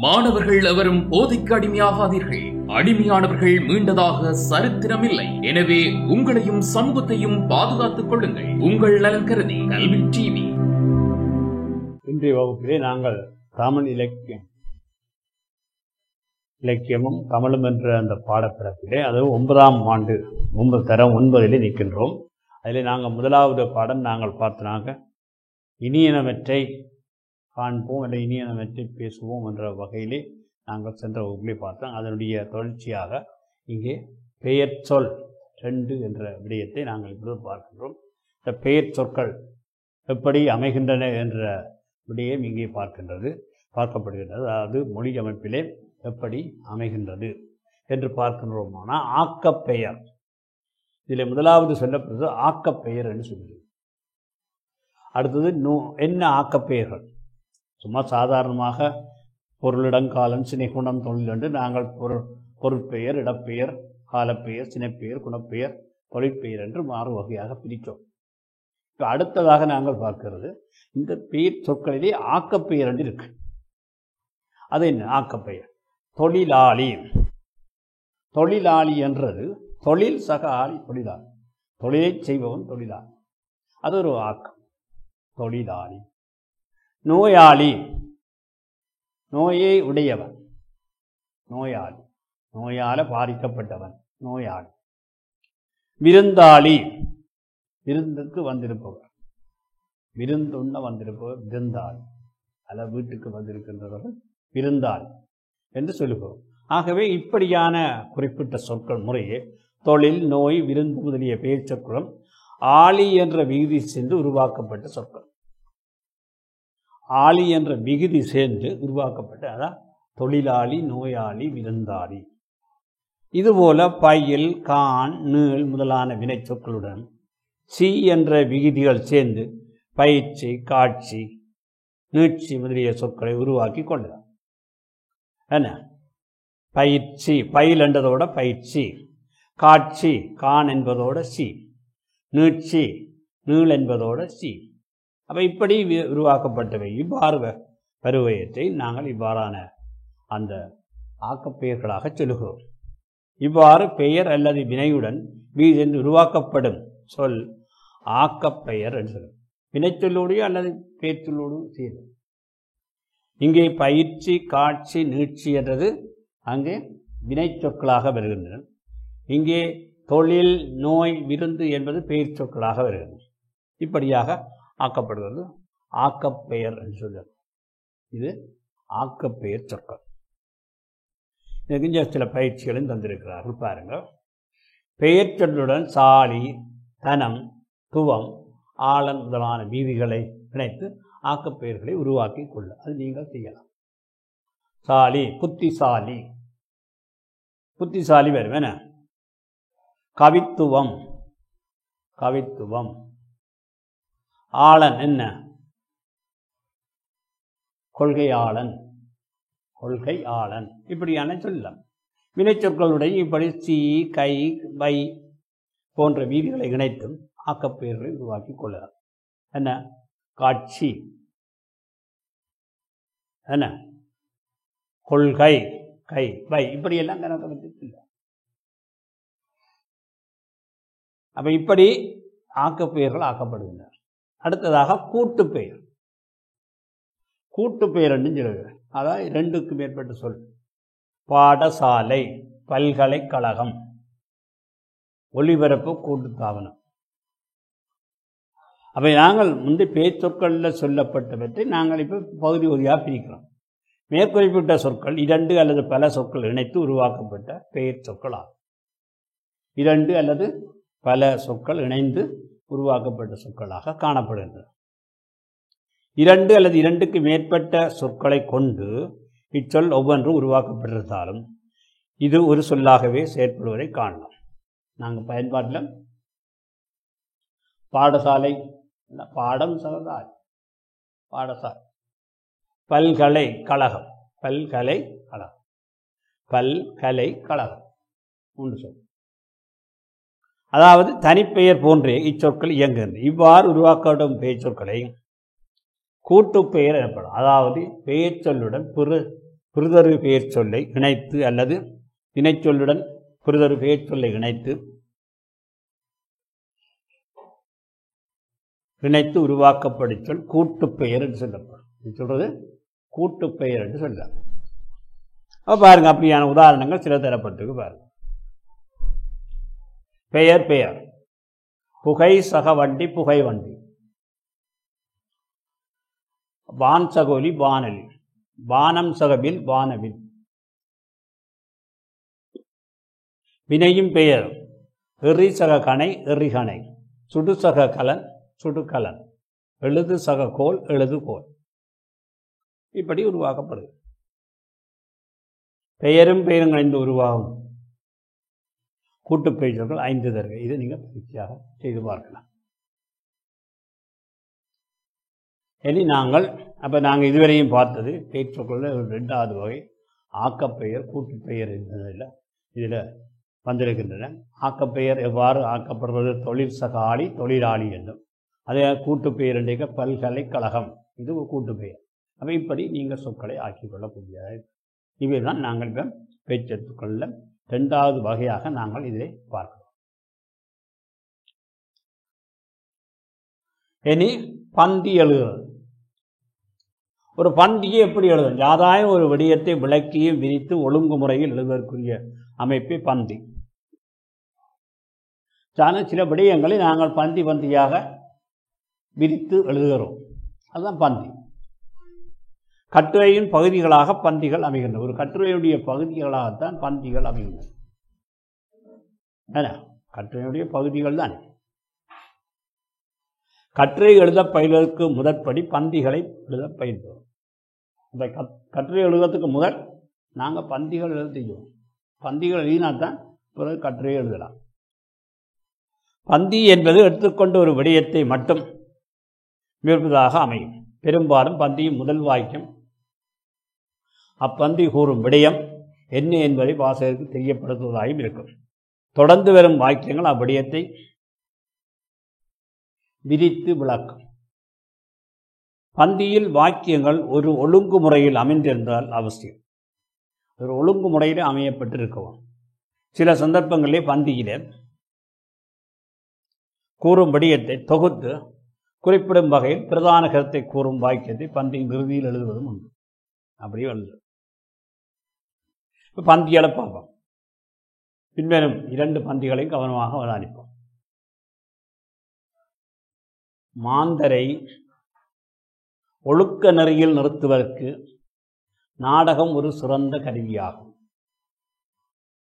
மாணவர்கள் எவரும் போதைக்கு அடிமையாகாதீர்கள். அடிமையானவர்கள் மீண்டதாக சரித்திரமில்லை. எனவே உங்களையும் சமூகத்தையும் பாதுகாத்துக் கொள்ளுங்கள். உங்கள் நலன் கருதி கல்வி டிவி. இன்றைய வகுப்பிலே நாங்கள் தமிழ் இலக்கியமும் தமிழும் என்ற அந்த பாடப்பிறப்பிலே, அது 9ஆம் ஆண்டு 9 தரம் 9 நிற்கின்றோம். அதில் நாங்கள் முதலாவது பாடம் நாங்கள் பார்த்தனாங்க இனியனவற்றை காண்போம் அல்ல இனியனவற்றை பேசுவோம் என்ற வகையிலே நாங்கள் சென்ற வகுப்பிலே பார்த்தோம். அதனுடைய தொடர்ச்சியாக இங்கே பெயர் சொல் 2 என்ற விடயத்தை நாங்கள் இப்பொழுது பார்க்கின்றோம். இந்த பெயர் சொற்கள் எப்படி அமைகின்றன என்ற விடயம் இங்கே பார்க்கப்படுகின்றது. அதாவது மொழி அமைப்பிலே எப்படி அமைகின்றது என்று பார்க்கின்றோமானால் ஆக்கப்பெயர், இதில் முதலாவது சொல்லப்படுறது ஆக்கப்பெயர் என்று சொல்கிறது. அடுத்தது என்ன ஆக்கப்பெயர்கள்? சும்மா சாதாரணமாக பொருளிடங்காலம் சினைகுணம் தொழில் என்று நாங்கள் பொருட்பெயர், இடப்பெயர், காலப்பெயர், சினைப்பெயர், குணப்பெயர், தொழிற்பெயர் என்று மாறு வகையாக பிரித்தோம். இப்போ அடுத்ததாக நாங்கள் பார்க்கிறது இந்த பெயர் சொற்களிலே ஆக்கப்பெயர் என்று இருக்கு. அது என்ன ஆக்கப்பெயர்? தொழிலாளி. தொழிலாளி என்றது தொழில் சக ஆளி தொழிலாளி, தொழிலை செய்பவன் தொழிலாளி, அது ஒரு ஆக்கம் தொழிலாளி. நோயாளி, நோயை உடையவன் நோயாளி, நோயால பாதிக்கப்பட்டவன் நோயாளி. விருந்தாளி, விருந்துக்கு வந்திருப்பவர், விருந்துண்ண வந்திருப்பவர் விருந்தாளி, அல்ல வீட்டுக்கு வந்திருக்கின்றவர்கள் விருந்தாளி என்று சொல்லுகிறோம். ஆகவே இப்படியான குறிப்பிட்ட சொற்கள் முறையே தொழில், நோய், விருந்து முதலிய பெயர் சொற்களும் ஆளி என்ற விகுதி சேர்ந்து உருவாக்கப்பட்ட சொற்கள். ஆளி என்ற விகுதி சேர்ந்து உருவாக்கப்பட்ட அதான் தொழிலாளி, நோயாளி, விருந்தாளி. இதுபோல பயில், கான், நீள் முதலான வினை சொற்களுடன் சி என்ற விகுதிகள் சேர்ந்து பயிற்சி, காட்சி, நீட்சி முதலிய சொற்களை உருவாக்கி கொள்ளலாம். என்ன பயிற்சி, பயில் என்றதோட பயிற்சி, காட்சி கான் என்பதோட சி, நீட்சி நீள் என்பதோட சி. அப்போ இப்படி உருவாக்கப்பட்டவை இவ்வாறு வருவயத்தை நாங்கள் இவ்வாறான அந்த ஆக்கப்பெயர்களாக சொல்லுகிறோம். இவ்வாறு பெயர் அல்லது வினையுடன் வீதென்று உருவாக்கப்படும் சொல் ஆக்கப்பெயர் என்று சொல்லும். வினைச்சொல்லோடு அல்லது பெயர்ச்சொல்லோடு சேரும். இங்கே பயிற்சி, காட்சி, நீட்சி என்றது அங்கே வினை சொற்களாக வருகின்றன. இங்கே தொழில், நோய், விருந்து என்பது பெயர் சொற்களாக வருகிறது. இப்படியாக ஆக்கப்படுவது ஆக்கப்பெயர் என்று சொல்லுவது. இது ஆக்கப்பெயர் சொற்கள். இதுக்கு சில பயிற்சிகளும் தந்திருக்கிறார்கள் பாருங்கள். பெயர் சொல்லுடன் சாலி, தனம், துவம், ஆளன் முதலான வீதிகளை இணைத்து ஆக்கப்பெயர்களை உருவாக்கி கொள்ள அது நீங்கள் செய்யலாம். சாலி, புத்திசாலி, புத்திசாலி வரும். என்ன கவித்துவம், கவித்துவம். ஆளன் என்ன கொள்கையாளன், கொள்கையாளன். இப்படியான சொல்லலாம். வினைச்சொற்களுடைய இப்படி சி, கை, வை போன்ற வீதிகளை இணைத்தும் ஆக்கப்பெயர்களை உருவாக்கி கொள்ளலாம். என்ன காட்சி, என்ன கொள்கை, கை, வை இப்படியெல்லாம் கணக்கு வச்சு. அப்ப இப்படி ஆக்கப்பெயர்கள் ஆக்கப்படுகின்றன. அடுத்ததாக கூட்டுப்பெயர். கூட்டுப்பெயர் என்று சொல்லுங்கள். அதாவது 2க்கு மேற்பட்ட சொல். பாடசாலை, பல்கலைக்கழகம், ஒலிபரப்பு கூட்டுத்தாபனம். அவை நாங்கள் முந்தைய பெயர் சொற்களில் சொல்லப்பட்டவற்றை நாங்கள் இப்போ பகுதி பகுதியாக பிரிக்கிறோம். மேற்குறிப்பிட்ட சொற்கள் 2 அல்லது பல சொற்கள் இணைத்து உருவாக்கப்பட்ட பெயர் சொற்கள் ஆகும். 2 அல்லது பல சொற்கள் இணைந்து உருவாக்கப்பட்ட சொற்களாக காணப்படுகின்றன. 2 அல்லது 2க்கு மேற்பட்ட சொற்களை கொண்டு இச்சொல் ஒவ்வொன்றும் உருவாக்கப்பட்டிருந்தாலும் இது ஒரு சொல்லாகவே செயற்படுவதை காணலாம். நாங்கள் பயன்பாட்டில் பாடசாலை, பாடம் சகதாய், பாடசாலை, பல்கலைக்கழகம், பல்கலைக்கழகம், பல்கலைக்கழகம் 3 சொல். அதாவது தனிப்பெயர் போன்றே இச்சொற்கள் இயங்குகின்றன. இவ்வாறு உருவாக்கப்படும் பெயர் சொற்களை கூட்டுப்பெயர் எனப்படும். அதாவது பெயர் சொல்லுடன் புரிதரு பெயர் சொல்லை இணைத்து அல்லது இணைச்சொல்லுடன் புரிதரு பெயர் சொல்லை இணைத்து உருவாக்கப்படும் சொல் கூட்டுப்பெயர் என்று சொல்லப்படும். இது சொல்றது கூட்டுப்பெயர் என்று சொல்லலாம். பாருங்க, அப்படியான உதாரணங்கள் சில தரப்பட்டிருக்கு பாருங்க. பெயர் பெயர் புகை சக வண்டி புகை வண்டி, வான் சகோலி வானலி, வானம் சகவில் வானவில். வினையும் பெயர் எறி சக கணை எறிகணை, சுடு சக கலன் சுடுகலன், எழுது சக கோல் எழுதுகோல். இப்படி உருவாக்கப்படுது. பெயரும் பெயரும் இணைந்து உருவாகும் கூட்டுப்பெயர் சொற்கள் 5 தருக. இதை நீங்கள் பயிற்சியாக செய்து பார்க்கலாம். இனி நாங்கள் இதுவரையும் பார்த்தது பெயர் சொற்களில் 2வது வகை ஆக்கப்பெயர் கூட்டுப்பெயர் என்பதில் இதில் வந்திருக்கின்றன. ஆக்கப்பெயர் எவ்வாறு ஆக்கப்படுவது? தொழில் சகாளி தொழிலாளி என்றும், அதே கூட்டுப்பெயர் என்ற பல்கலைக்கழகம், இது ஒரு கூட்டுப்பெயர். அப்போ இப்படி நீங்கள் சொற்களை ஆக்கிக்கொள்ளக்கூடியது. இவை தான் நாங்கள் இப்போ பேச்சொற்களில் 2வது வகையாக நாங்கள் இதை பார்க்கிறோம். இனி பந்தி எழுதுறது. ஒரு பந்தியை எப்படி எழுதும்? யாதாயும் ஒரு விடயத்தை விளக்கியும் விரித்து ஒழுங்குமுறையில் எழுதுவதற்குரிய அமைப்பை பந்தி. சில விடயங்களை நாங்கள் பந்தியாக விரித்து எழுதுகிறோம், அதுதான் பந்தி. கட்டுரையின் பகுதிகளாக பந்திகள் அமைகின்றன. ஒரு கட்டுரையுடைய பகுதிகளாகத்தான் பந்திகள் அமைகின்றன. கட்டுரையுடைய பகுதிகள் தான். கட்டுரை எழுத பயிலுவதற்கு முதற்படி பந்திகளை எழுத பயில்கிறோம். இந்த கட்டுரை எழுதுவதற்கு முதல் நாங்கள் பந்திகள் எழுத செய்வோம். பந்திகள் எழுதினால்தான் பிறகு கட்டுரையை எழுதலாம். பந்தி என்பது எடுத்துக்கொண்ட ஒரு விடயத்தை மட்டும் விரும்புவதாக அமையும். பெரும்பாலும் பந்தியின் முதல் வாக்கியம் அப்பந்தி கூறும் விடயம் என்ன என்பதை வாசகருக்கு தெரியப்படுத்துவதாகவும் இருக்கும். தொடர்ந்து வரும் வாக்கியங்கள் அவ்விடயத்தை விரித்து விளக்கும். பந்தியில் வாக்கியங்கள் ஒரு ஒழுங்குமுறையில் அமைந்திருந்தால் அவசியம். ஒரு ஒழுங்குமுறையில் அமையப்பட்டிருக்கவும். சில சந்தர்ப்பங்களிலே பந்தியிலே கூறும் விடயத்தை தொகுத்து குறிப்பிடும் வகையில் பிரதான கருத்தை கூறும் வாக்கியத்தை பந்தியின் இறுதியில் எழுதுவதும் உண்டு. அப்படியே எழுது. இப்போ பந்திகளை பார்ப்போம். பின்வரும் 2 பந்திகளையும் கவனமாக அவதானிப்போம். மாந்தரை ஒழுக்க நெறியில் நிறுத்துவதற்கு நாடகம் ஒரு சிறந்த கருவியாகும்.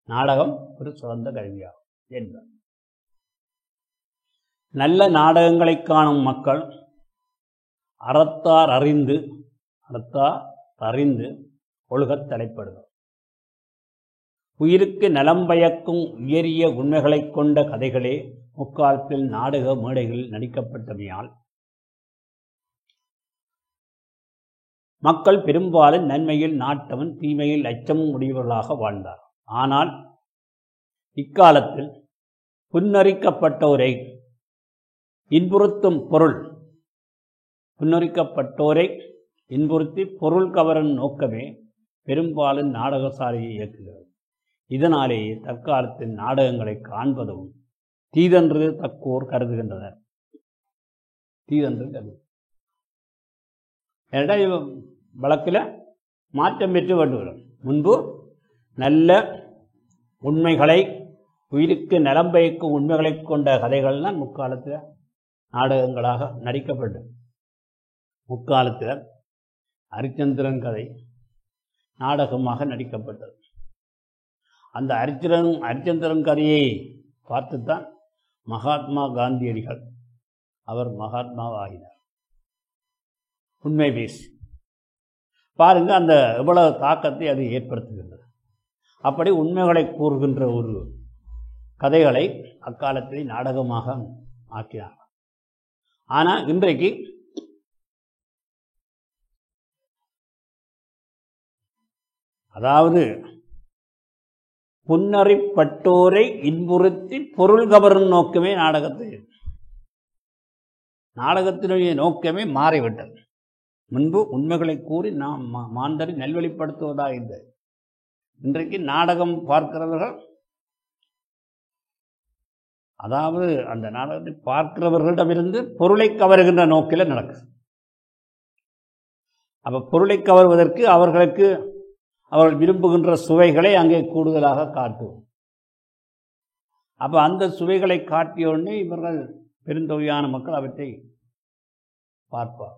நாடகம் ஒரு சிறந்த கருவியாகும் என்பது. நல்ல நாடகங்களை காணும் மக்கள் அறத்தார் அறிந்து ஒழுகத் தலைப்படுவர். உயிருக்கு நலம் பயக்கும் உயரிய உண்மைகளை கொண்ட கதைகளே முக்காலத்தில் நாடக மேடைகளில் நடிக்கப்பட்டமையால் மக்கள் பெரும்பாலும் நன்மையில் நாட்டவன் தீமையில் அச்சமும் உடையவர்களாக வாழ்ந்தார். ஆனால் இக்காலத்தில் புன்னறிக்கப்பட்டோரை இன்புறுத்தி பொருள் கவரும் நோக்கமே பெரும்பாலும் நாடகசாலையை இயக்குகிறது. இதனாலேயே தற்காலத்தில் நாடகங்களை காண்பதும் தீதென்று தக்கோர் கருதுகின்றனர். வழக்கில் மாற்றம் பெற்று வந்துவிடும். முன்பு நல்ல உண்மைகளை, உயிருக்கு நலம் பயக்கும் உண்மைகளை கொண்ட கதைகள்லாம் முக்காலத்தில் நாடகங்களாக நடிக்கப்பட்டது. முக்காலத்தில் அரிச்சந்திரன் கதை நாடகமாக நடிக்கப்பட்டது. அந்த அரிச்சந்திரன் கதையை பார்த்துத்தான் மகாத்மா காந்தியடிகள் அவர் மகாத்மாவாகினார். உண்மை பேசி பாருங்க, அந்த எவ்வளவு தாக்கத்தை அது ஏற்படுத்துகின்றது. அப்படி உண்மைகளை கூறுகின்ற ஒரு கதைகளை அக்காலத்தில் நாடகமாக ஆக்கினார். ஆனால் இன்றைக்கு அதாவது புன்னறிப்பட்டோரை இன்புறுத்தி பொருள் கவரும் நோக்கமே நாடகத்தினுடைய நோக்கமே மாறிவிட்டது. முன்பு உண்மைகளை கூறி நாம் மாந்தரை நல்வழிப்படுத்துவதாக இருந்தது. இன்றைக்கு நாடகம் பார்க்கிறவர்கள், அதாவது அந்த நாடகத்தை பார்க்கிறவர்களிடமிருந்து பொருளை கவருகின்ற நோக்கில் நடக்குது. அப்போ பொருளை கவருவதற்கு அவர்கள் விரும்புகின்ற சுவைகளை அங்கே கூடுதலாக காட்டுவோம். அப்போ அந்த சுவைகளை காட்டிய உடனே இவர்கள் பெருந்தொகையான மக்கள் அவற்றை பார்ப்பார்.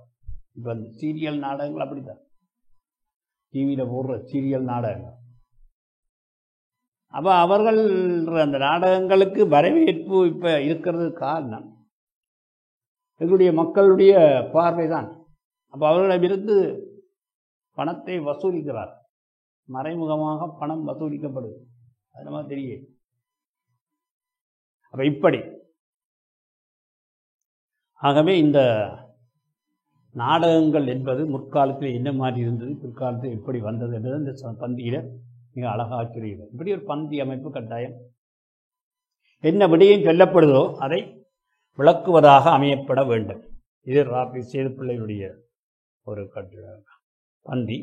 இப்போ அந்த சீரியல் நாடகங்கள் அப்படித்தான், டிவியில் போடுற சீரியல் நாடகங்கள். அப்போ அவர்கள் அந்த நாடகங்களுக்கு வரவேற்பு இப்போ இருக்கிறது காரணம் எங்களுடைய மக்களுடைய பார்வை தான். அப்போ அவர்களிடமிருந்து பணத்தை வசூலிக்கிறார், மறைமுகமாக பணம் வசூலிக்கப்படுது, அது நம்ம தெரியும். அப்போ இப்படி ஆகவே இந்த நாடகங்கள் என்பது முற்காலத்தில் என்ன மாதிரி இருந்தது, பிற்காலத்தில் எப்படி வந்தது என்பது இந்த பந்தியில் மிக அழகாக தெரியுது. இப்படி ஒரு பந்தி அமைப்பு கட்டாயம் என்ன விடயம் சொல்லப்படுதோ அதை விளக்குவதாக அமையப்பட வேண்டும். இது ராபி சேதுப்பிள்ளையுடைய ஒரு பந்தி.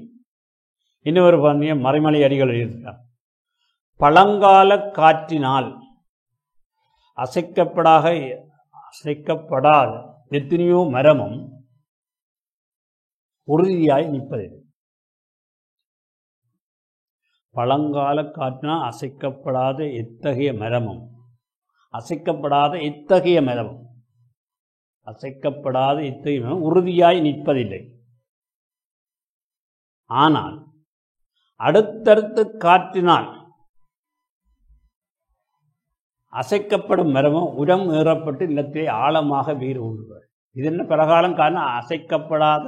இன்னொரு பந்தியம் மறைமலை அடிகள் எழுதினார். பழங்கால காற்றினால் அசைக்கப்படாத எத்தனையோ மரமும் உறுதியாய் நிற்பதில்லை. பழங்கால காற்றினால் அசைக்கப்படாத எத்தகைய மரமும் உறுதியாய் நிற்பதில்லை. ஆனால் அடுத்தடுத்து காற்றினால் அசைக்கப்படும் மரமும் உரம் ஏறப்பட்டு நிலத்திலே ஆழமாக வேறு ஊன்றுவார். இது என்ன பலகாலம் காரணம்? அசைக்கப்படாத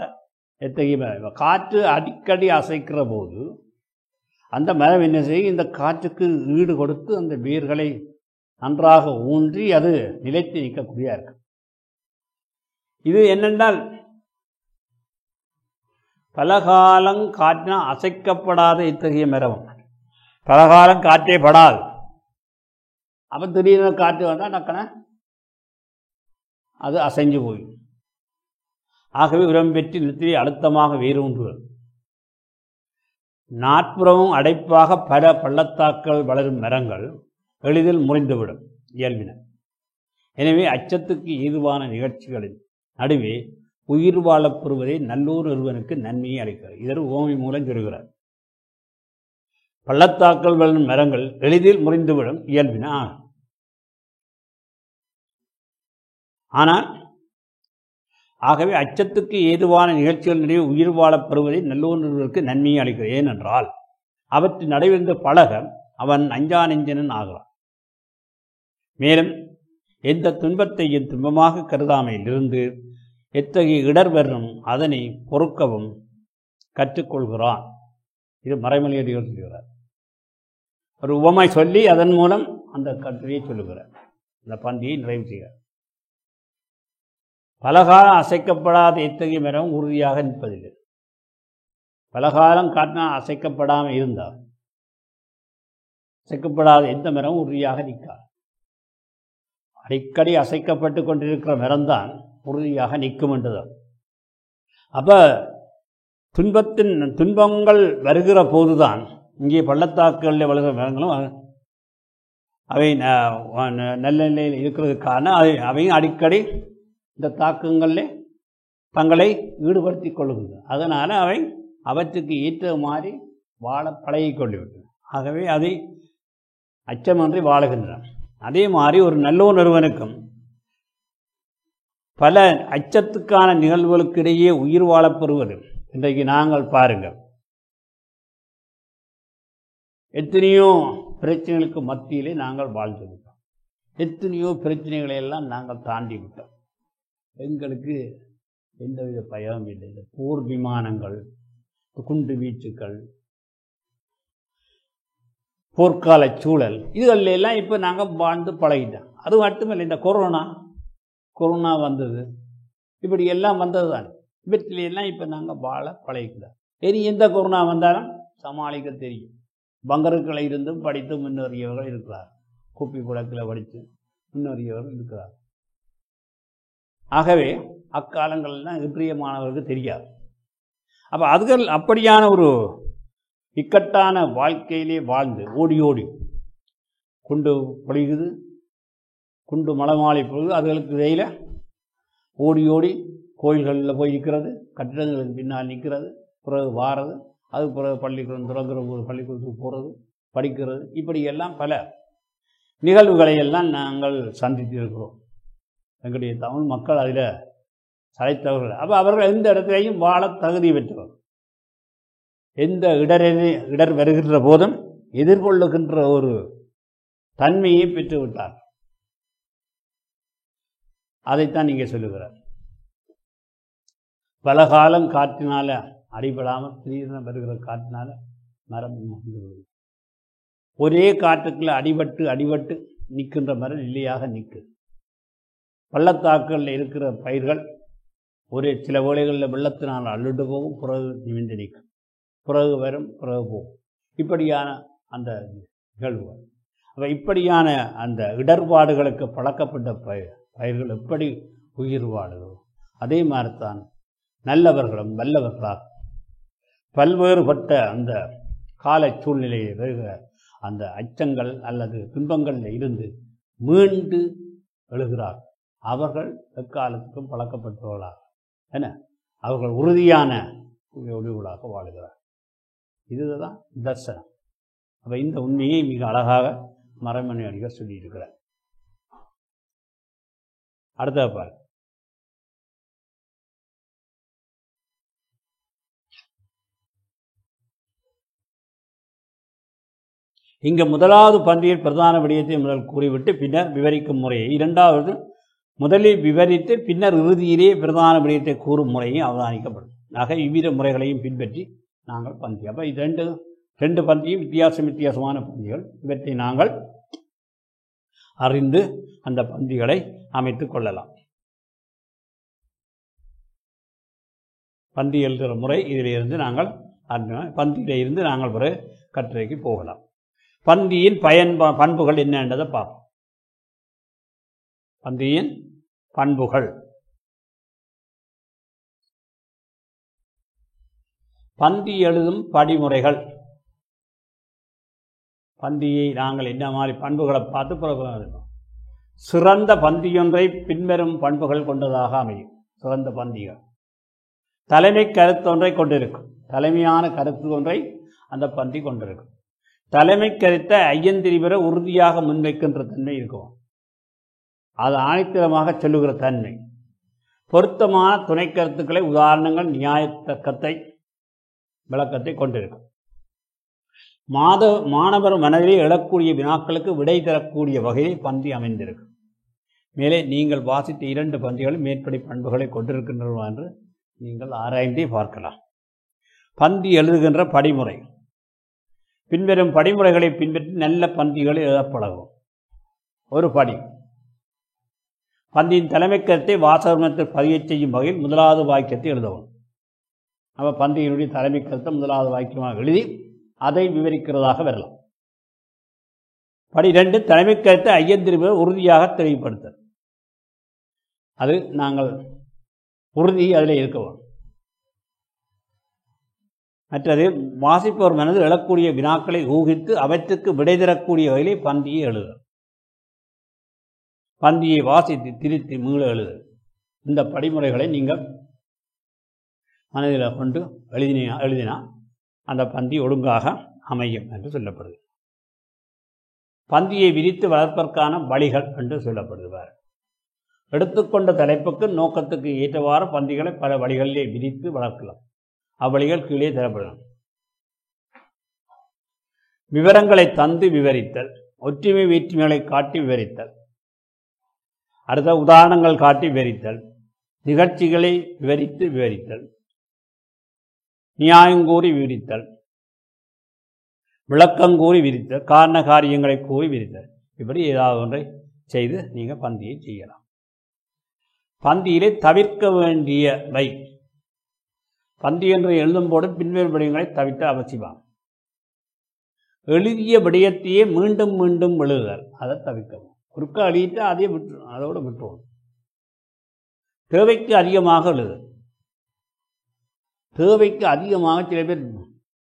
எத்தகைய மரம். காற்று அடிக்கடி அசைக்கிற போது அந்த மரம் என்ன செய்யும்? இந்த காற்றுக்கு ஈடு கொடுத்து அந்த வேர்களை நன்றாக ஊன்றி அது நிலைத்து நிற்கக்கூடியதாக இருக்கு. இது என்னென்றால் பலகாலம் காற்றினால் அசைக்கப்படாத இத்தகைய மரம், பலகாலம் காற்றே படாது. அப்போ திடீர்னு காற்று வந்தால் டக்குன அது அசைஞ்சு போயும். ஆகவே உரம் பெற்று நிலத்திலே அழுத்தமாக வேரூன்றுவது. நாற்புறமும் அடைப்பாக பல பள்ளத்தாக்கள் வளரும் மரங்கள் எளிதில் முறிந்துவிடும் இயல்பின. எனவே அச்சத்துக்கு ஏதுவான நிகழ்ச்சிகளின் நடுவே உயிர் வாழப் பெறுவதே நல்லோர் ஒருவனுக்கு நன்மையை அளிக்கிறது. இதற்கு உவமை மூலம் சொல்கிறார். பள்ளத்தாக்கள் வளரும் மரங்கள் எளிதில் முறிந்துவிடும் இயல்பின. ஆனால் ஆகவே அச்சத்துக்கு ஏதுவான நிகழ்ச்சிகள் நடுவே உயிர் வாழப் பெறுவதை நல்லோர் ஒருவருக்கு நன்மையை அளிக்கிறது. ஏனென்றால் அவற்றை நடைபெறுந்த பழக அவன் அஞ்சா நெஞ்சனன் ஆகிறான். மேலும் எந்த துன்பத்தையும் துன்பமாக கருதாமையிலிருந்து எத்தகைய இடர் வரும் அதனை பொறுக்கவும் கற்றுக்கொள்கிறான். இது மறைமலையடிகள் சொல்கிறார். ஒரு உவமை சொல்லி அதன் மூலம் அந்த கட்டுரையை சொல்லுகிறார். இந்த பந்தியை நிறைவு செய்கிறார். பலகாலம் அசைக்கப்படாத எத்தகைய மரம் உறுதியாக நிற்பதில்லை. பலகாலம் காட்டினால் அசைக்கப்படாமல் இருந்தால் அசைக்கப்படாத எந்த மரமும் உறுதியாக நிற்காது. அடிக்கடி அசைக்கப்பட்டு கொண்டிருக்கிற மரம்தான் உறுதியாக நிற்கும் என்றுதான். அப்போ துன்பங்கள் வருகிற போதுதான் இங்கே பள்ளத்தாக்குகளில் வளர்கிற மரங்களும் அவை நல்ல நிலையில் இருக்கிறதுக்கான அவையும் அடிக்கடி இந்த தாக்கங்களில் தங்களை ஈடுபடுத்தி கொள்ளுகின்றன. அதனால் அவை அவற்றுக்கு ஏற்ற மாதிரி வாழ பழகி கொண்டுவிட்டன. ஆகவே அதை அச்சமின்றி வாழுகின்றன. அதே மாதிரி ஒரு நல்லோர் ஒருவனுக்கும் பல அச்சத்துக்கான நிகழ்வுகளுக்கு இடையே உயிர் வாழப்பெறுவது இன்றைக்கு நாங்கள் பாருங்கள், எத்தனையோ பிரச்சனைகளுக்கு மத்தியிலே நாங்கள் வாழ்ந்து விட்டோம். எத்தனையோ பிரச்சனைகளை எல்லாம் நாங்கள் தாண்டி விட்டோம். எங்களுக்கு எந்தவித பயமும் இல்லை. இந்த போர் விமானங்கள், குண்டு வீச்சுக்கள், போர்க்கால சூழல், இதுகளில் எல்லாம் இப்போ நாங்கள் வாழ்ந்து பழகிட்டோம். அது மட்டுமில்லை, இந்த கொரோனா வந்தது, இப்படி எல்லாம் வந்தது தான். இவற்றிலையெல்லாம் இப்போ நாங்கள் வாழ பழகிக்கிறோம். இனி எந்த கொரோனா வந்தாலும் சமாளிக்க தெரியும். பங்கருக்களை இருந்தும் படித்து முன்னேறியவர்கள் இருக்கிறார். குப்பி குளத்தில் படித்து முன்னேறியவர்கள் இருக்கிறார். ஆகவே அக்காலங்கள்லாம் இன்றைய மாணவர்களுக்கு தெரியாது. அப்போ அதுகள் அப்படியான ஒரு இக்கட்டான வாழ்க்கையிலே வாழ்ந்து ஓடி ஓடி குண்டு பொழிகுது, குண்டு மலை மாலை பொழுது, அதுகளுக்கு இடையில் ஓடி ஓடி கோயில்களில் போய் நிற்கிறது, கட்டிடங்களுக்கு பின்னால் நிற்கிறது, பிறகு வாரது, அது பிறகு பள்ளிக்கூடம் திறக்கிற போது பள்ளிக்கூடத்துக்கு போகிறது, படிக்கிறது, இப்படியெல்லாம் பல நிகழ்வுகளை எல்லாம் நாங்கள் சந்தித்திருக்கிறோம். எங்களுடைய தமிழ் மக்கள் அதில் சளைத்தவர்கள். அப்போ அவர்கள் எந்த இடத்திலையும் வாழ தகுதி பெற்றவர். எந்த இடர் வருகின்ற போதும் எதிர்கொள்ளுகின்ற ஒரு தன்மையை பெற்றுவிட்டார். அதைத்தான் நீங்க சொல்லுகிறார். பல காலம் காற்றினால அடிபடாமல் திடீர்னு வருகிற காற்றினால மரம் ஒரே காற்றுக்குள்ள அடிபட்டு நிற்கின்ற மரம் நிலையாக நிற்குது. பள்ளத்தாக்குகளில் இருக்கிற பயிர்கள் ஒரே சில வேளைகளில் வெள்ளத்தினால் அள்ளிட்டு போகும், பிறகு நிமிந்து நிற்கும், பிறகு வரும், பிறகு போகும். இப்படியான அந்த நிகழ்வுகள். அப்போ இப்படியான அந்த இடர்பாடுகளுக்கு பழக்கப்பட்ட பயிர்கள் எப்படி உயிர் வாழுதோ அதே மாதிரித்தான் நல்லவர்களும் வல்லவர்களாக பல்வேறுபட்ட அந்த கால சூழ்நிலையை வருகிற அந்த அச்சங்கள் அல்லது துன்பங்களில் இருந்து மீண்டு எழுகிறார். அவர்கள் எக்காலத்துக்கும் பழக்கப்பட்டவர்களாக என்ன, அவர்கள் உறுதியான ஒளிவுகளாக வாழ்கிறார். இதுதான் தர்சனம். அப்போ இந்த உண்மையை மிக அழகாக மறைமலை அடிகள் சொல்லியிருக்கிறார். அடுத்த பாரு, இங்க முதலாவது பந்தியில் பிரதான விடயத்தை முதல் கூறிவிட்டு பின்னர் விவரிக்கும் முறையை, இரண்டாவது முதலில் விவரித்து பின்னர் இறுதியிலே பிரதான விடயத்தை கூறும் முறையும் அவதானிக்கப்படும். ஆக இவ்வித முறைகளையும் பின்பற்றி நாங்கள் பந்தி, அப்போ இது ரெண்டு பந்தியும் வித்தியாசமான பந்திகள். இவற்றை நாங்கள் அறிந்து அந்த பந்திகளை அமைத்துக் கொள்ளலாம். பந்தி எழுதுகிற முறை இதிலிருந்து நாங்கள் பந்தியிலிருந்து நாங்கள் பிறகு கட்டுரைக்கு போகலாம். பந்தியின் பண்புகள் என்னன்றதை பார்ப்போம். பந்தியின் பண்புகள், பந்தி எழுதும் படிமுறைகள். பந்தியை நாங்கள் என்ன மாதிரி பண்புகளை பார்த்து பிறகு சிறந்த பந்தியொன்றை பின்வரும் பண்புகள் கொண்டதாக அமையும். சிறந்த பந்திகள் தலைமை கருத்தொன்றை கொண்டிருக்கும். தலைமையான கருத்து ஒன்றை அந்த பந்தி கொண்டிருக்கும். தலைமை கருத்தை ஐயந்திரிபெற உறுதியாக முன்வைக்கின்ற தன்மை இருக்கும். அது ஆணித்தரமாக சொல்லுகிற தன்மை. பொருத்தமான துணை கருத்துக்களை, உதாரணங்கள், நியாயத்தக்கத்தை, விளக்கத்தை கொண்டிருக்கும். மாணவர் மனதிலே எழக்கூடிய வினாக்களுக்கு விடை தரக்கூடிய வகையில் பந்தி அமைந்திருக்கும். மேலே நீங்கள் வாசித்த 2 பந்திகளும் மேற்படி பண்புகளை கொண்டிருக்கின்றன என்று நீங்கள் ஆராய்ந்தே பார்க்கலாம். பந்தி எழுதுகின்ற படிமுறை. பின்வரும் படிமுறைகளை பின்பற்றி நல்ல பந்திகளை எழுதப்பழகும். ஒரு படி, பந்தியின் தலைமை கருத்தை வாசகத்தில் பதிய செய்யும் வகையில் முதலாவது வாக்கியத்தை எழுதவும். நம்ம பந்தியினுடைய தலைமை கருத்தை முதலாவது வாக்கியமாக எழுதி அதை விவரிக்கிறதாக வரலாம். படி 2, தலைமை கருத்தை ஐயந்திரிபெற உறுதியாக தெளிவுபடுத்தல். அது நாங்கள் உறுதி அதில் இருக்கவும். மற்றது வாசிப்பவர் மனதில் எழக்கூடிய வினாக்களை ஊகித்து அவற்றுக்கு விடை தரக்கூடிய வகையிலே பந்தியை எழுதல். பந்தியை வாசித்து திருத்தி மீள எழுதல். இந்த படிமுறைகளை நீங்கள் மனதில் கொண்டு எழுதினா அந்த பந்தி ஒழுங்காக அமையும் என்று சொல்லப்படுது. பந்தியை விரித்து வளர்ப்பதற்கான வழிகள் என்று சொல்லப்படுவார். எடுத்துக்கொண்ட தலைப்புக்கு நோக்கத்துக்கு ஏற்றவாறு பந்திகளை பல வழிகளிலே விரித்து வளர்க்கலாம். அவ்வழிகள் கீழே தரப்படும். விவரங்களை தந்து விவரித்தல், ஒற்றுமை வேற்றுமைகளை காட்டி விவரித்தல், அடுத்த உதாரணங்கள் காட்டி விவரித்தல், நிகழ்ச்சிகளை விவரித்து விவரித்தல், நியாயங்கூறி விவரித்தல், விளக்கங்கூறி விரித்தல், காரண காரியங்களை கூறி விரித்தல். இப்படி ஏதாவது ஒன்றை செய்து நீங்கள் பந்தியை செய்யலாம். பந்தியிலே தவிர்க்க வேண்டியவை. பந்தி என்று எழுதும் போது பின்வரும் விடயங்களை தவிர்த்து அவசியம். எழுதிய விடயத்தையே மீண்டும் மீண்டும் எழுதுதல், அதை தவிர்க்கவும். குறுக்க எழுதிட்டு அதே அதோடு விட்டுருவோம். தேவைக்கு அதிகமாக எழுதுதல், தேவைக்கு அதிகமாக சில பேர்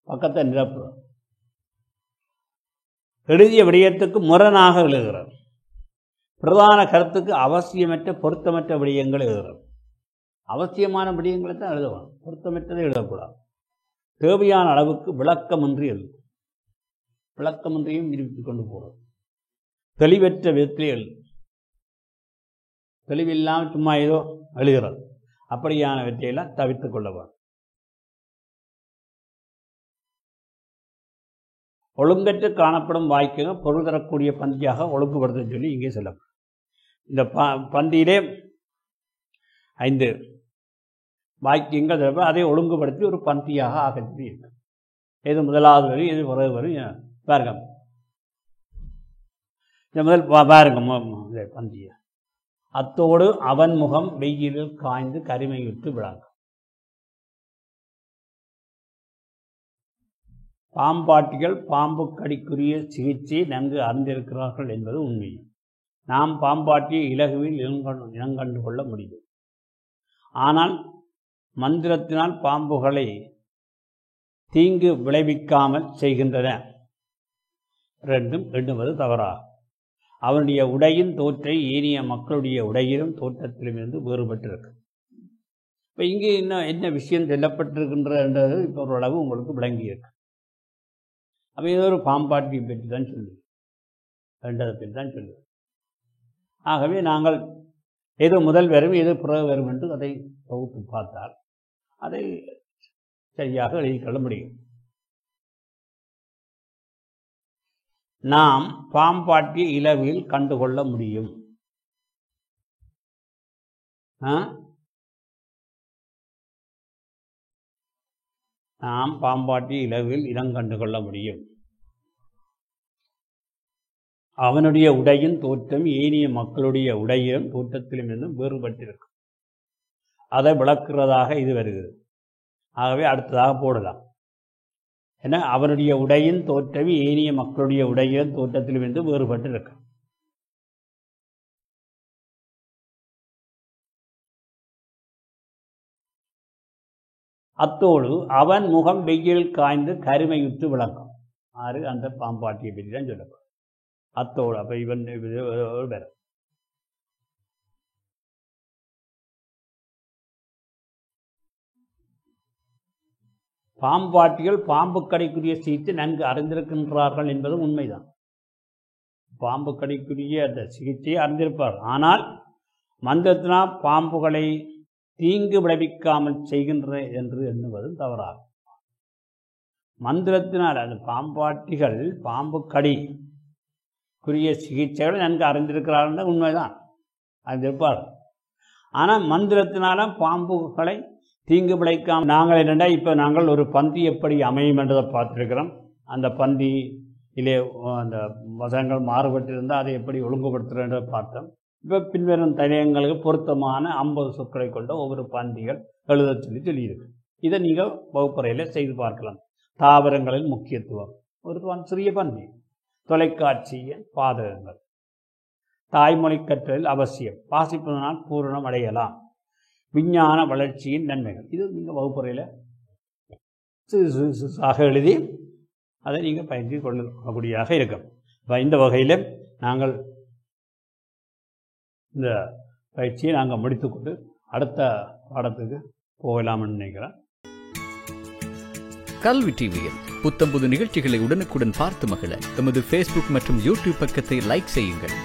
பக்கத்தை நிரப்புகிறார். எழுதிய விடயத்துக்கு முரணாக எழுதுகிறார். பிரதான கருத்துக்கு அவசியமற்ற பொருத்தமற்ற விடயங்கள் எழுதுகிறார். அவசியமான விடயங்களை தான் எழுதுவான், பொருத்தமற்றதை எழுதக்கூடாது. தேவையான அளவுக்கு விளக்கமின்றி எழுது, விளக்கமின்றியும் நிரூபித்து கொண்டு போகிறது. தெளிவற்ற விதத்திலே எழுது, தெளிவில்லாமல் சும்மா ஏதோ எழுதுகிறது. அப்படியானவற்றையெல்லாம் தவிர்த்து கொள்ளவான். ஒழுங்கற்று காணப்படும் வாய்க்குகள் பொருள் தரக்கூடிய பந்தியாக ஒழுங்குபடுத்த சொல்லி இங்கே சொல்லப்படும். இந்த பந்தியிலே 5 வாக்கியங்கள் அதை ஒழுங்குபடுத்தி ஒரு பந்தியாக ஆகி இருக்கு. எது முதலாவது வரும், எது பிறகு வரும் பாருங்க. இந்த முதல் பாருங்க பந்திய. அத்தோடு அவன் முகம் வெயிலில் காய்ந்து கரிமையுற்று விளங்கும். பாம்பாட்டிகள் பாம்பு கடிக்குரிய சிகிச்சையை நன்கு அறிந்திருக்கிறார்கள் என்பது உண்மை. நாம் பாம்பாட்டியை இலகுவில் இனங்கண்டு கொள்ள முடியும். ஆனால் மந்திரத்தினால் பாம்புகளை தீங்கு விளைவிக்காமல் செய்கின்றன ரெண்டும் எண்ணுவது தவறாகும். அவனுடைய உடையின் தோற்றை ஏனைய மக்களுடைய உடையிலும் தோற்றத்திலுமிருந்து வேறுபட்டிருக்கு. இப்போ இங்கே என்ன விஷயம் சொல்லப்பட்டிருக்கின்றது இப்போ ஓரளவு உங்களுக்கு விளங்கியிருக்கு. அப்போ ஏதோ ஒரு பாம்பாட்டியை பற்றி தான் சொல்லு, ரெண்டதை பற்றி தான் சொல்லு. ஆகவே நாங்கள் ஏதோ முதல் வரும் ஏதோ பிறகு வரும் என்று அதை தொகுத்து பார்த்தால் அதை சரியாக எழுதிக்கொள்ள முடியும். நாம் பாம்பாட்டிய இலவில் கண்டுகொள்ள முடியும். நாம் பாம்பாட்டிய இலவில் இனம் கண்டுகொள்ள முடியும். அவனுடைய உடையின் தோற்றம் ஏனைய மக்களுடைய உடையும் தோற்றத்திலும் இருந்தும் வேறுபட்டிருக்கும். அதை விளக்குறதாக இது வருகிறது. ஆகவே அடுத்ததாக போடலாம். ஏன்னா அவனுடைய உடையின் தோற்றம் ஏனைய மக்களுடைய உடையின் தோற்றத்திலும் இருந்து வேறுபட்டு இருக்கு. அத்தோடு அவன் முகம் வெயில் காய்ந்து கருமையுற்று விளக்கும். ஆறு அந்த பாம்பாட்டியை பற்றி தான் சொல்லப்படும். அத்தோடு அப்ப இவன் வேற பாம்பாட்டிகள் பாம்பு கடிக்குரிய சிகிச்சை நன்கு அறிந்திருக்கின்றார்கள் என்பது உண்மைதான். பாம்பு கடிக்குரிய அந்த சிகிச்சையை அறிந்திருப்பார். ஆனால் மந்திரத்தினால் பாம்புகளை தீங்கு விளைவிக்காமல் செய்கின்ற என்று எண்ணுவதும் தவறாகும். மந்திரத்தினால் அந்த பாம்பாட்டிகள் பாம்பு கடிக்குரிய சிகிச்சைகளை நன்கு அறிந்திருக்கிறார்கள் உண்மைதான், அறிந்திருப்பார். ஆனால் மந்திரத்தினால பாம்புகளை தீங்கு விளைக்காமல் நாங்கள் என்னென்னா இப்போ நாங்கள் ஒரு பந்தி எப்படி அமையும் என்றதை பார்த்துருக்கிறோம். அந்த பந்தியிலே அந்த வசனங்கள் மாறுபட்டிருந்தால் அதை எப்படி ஒழுங்குபடுத்துகிறன்றதை பார்த்தோம். இப்போ பின்வரும் தலையங்களுக்கு பொருத்தமான 50 சொற்களை கொண்ட ஒவ்வொரு பந்திகள் எழுத சொல்லியிருக்கு. இதை நீங்கள் வகுப்பறையில் செய்து பார்க்கலாம். தாவரங்களின் முக்கியத்துவம் ஒரு சிறிய பந்தி. தொலைக்காட்சியின் பாதகங்கள். தாய்மொழி கற்றலில் அவசியம். வாசிப்பதனால் பூரணம் அடையலாம். விஞ்ஞான வளர்ச்சியின் நன்மைகள். இது நீங்கள் வகுப்பறையில் எழுதி அதை நீங்கள் பயன்படுத்தி கொள்ளக்கூடியதாக இருக்கும். இந்த வகையில் நாங்கள் இந்த பயிற்சியை நாங்கள் முடித்துக்கொண்டு அடுத்த பாடத்துக்கு போகலாம்னு நினைக்கிறேன். கல்வி டிவியில் புத்தம்புது நிகழ்ச்சிகளை உடனுக்குடன் பார்த்து மகிழ எமது Facebook மற்றும் YouTube பக்கத்தை லைக் செய்யுங்கள்.